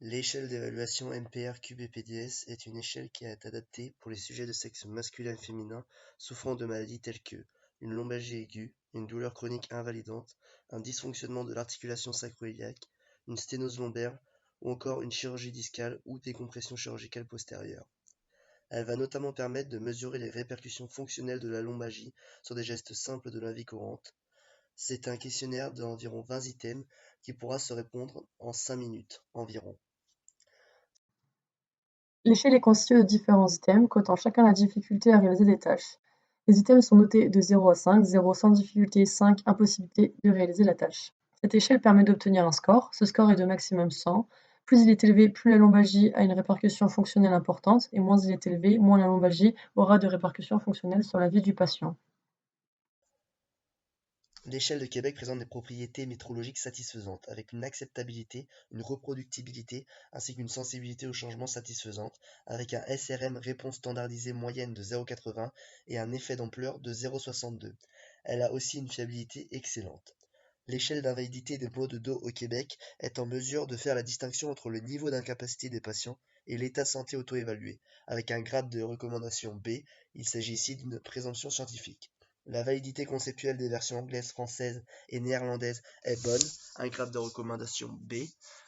L'échelle d'évaluation MPR-QPPDS est une échelle qui est adaptée pour les sujets de sexe masculin et féminin souffrant de maladies telles que une lombalgie aiguë, une douleur chronique invalidante, un dysfonctionnement de l'articulation sacro-iliaque, une sténose lombaire ou encore une chirurgie discale ou décompression chirurgicale postérieure. Elle va notamment permettre de mesurer les répercussions fonctionnelles de la lombalgie sur des gestes simples de la vie courante. C'est un questionnaire d'environ 20 items qui pourra se répondre en 5 minutes environ. L'échelle est constituée de différents items, cotant chacun la difficulté à réaliser des tâches. Les items sont notés de 0 à 5, 0 sans difficulté, 5 impossibilité de réaliser la tâche. Cette échelle permet d'obtenir un score. Ce score est de maximum 100. Plus il est élevé, plus la lombalgie a une répercussion fonctionnelle importante, et moins il est élevé, moins la lombalgie aura de répercussions fonctionnelles sur la vie du patient. L'échelle de Québec présente des propriétés métrologiques satisfaisantes, avec une acceptabilité, une reproductibilité ainsi qu'une sensibilité au changement satisfaisante, avec un SRM réponse standardisée moyenne de 0,80 et un effet d'ampleur de 0,62. Elle a aussi une fiabilité excellente. L'échelle d'invalidité des maux de dos au Québec est en mesure de faire la distinction entre le niveau d'incapacité des patients et l'état de santé auto-évalué. Avec un grade de recommandation B, il s'agit ici d'une présomption scientifique. La validité conceptuelle des versions anglaise, française et néerlandaise est bonne, un grade de recommandation B.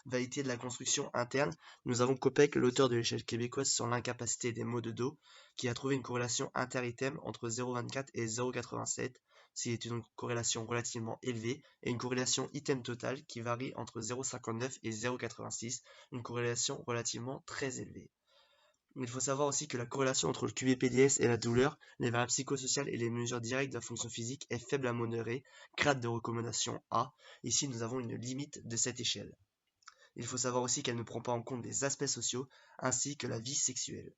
Validité de la construction interne, nous avons Copec, l'auteur de l'échelle québécoise sur l'incapacité des maux de dos, qui a trouvé une corrélation inter-item entre 0,24 et 0,87, ce qui est une corrélation relativement élevée, et une corrélation item totale qui varie entre 0,59 et 0,86, une corrélation relativement très élevée. Il faut savoir aussi que la corrélation entre le QVPDS et la douleur, les variables psychosociales et les mesures directes de la fonction physique est faible à modérée, grade de recommandation A. Ici, nous avons une limite de cette échelle. Il faut savoir aussi qu'elle ne prend pas en compte les aspects sociaux ainsi que la vie sexuelle.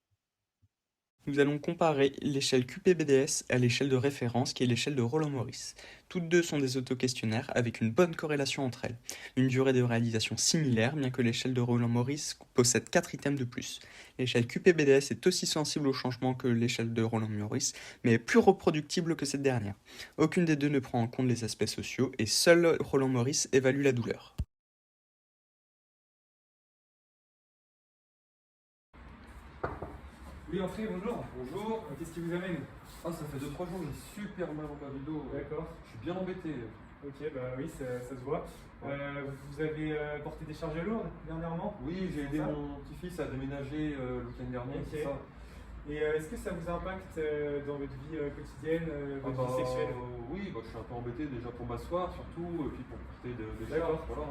Nous allons comparer l'échelle QPBDS à l'échelle de référence qui est l'échelle de Roland-Morris. Toutes deux sont des auto-questionnaires avec une bonne corrélation entre elles. Une durée de réalisation similaire, bien que l'échelle de Roland-Morris possède 4 items de plus. L'échelle QPBDS est aussi sensible au changement que l'échelle de Roland-Morris, mais est plus reproductible que cette dernière. Aucune des deux ne prend en compte les aspects sociaux et seul Roland-Morris évalue la douleur. Oui, Entrée, bonjour. Bonjour. Qu'est-ce qui vous amène? Ah, ça fait 2-3 jours, j'ai super mal au bas du dos. D'accord. Je suis bien embêté. Ok, bah oui, ça se voit. Vous avez porté des charges lourdes dernièrement? Oui, j'ai aidé ça mon petit-fils à déménager le week-end dernier, Ok. c'est ça. Et est-ce que ça vous impacte dans votre vie quotidienne, Ah votre bah, vie sexuelle? oui, bah, je suis un peu embêté déjà pour m'asseoir surtout, et puis pour porter des D'accord. charges, voilà.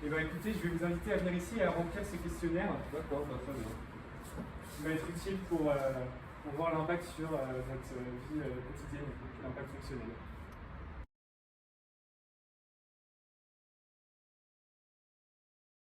Et bah écoutez, je vais vous inviter à venir ici à remplir ce questionnaire D'accord, bah, très bien. qui va être utile pour voir l'impact sur votre vie quotidienne, l'impact fonctionnel.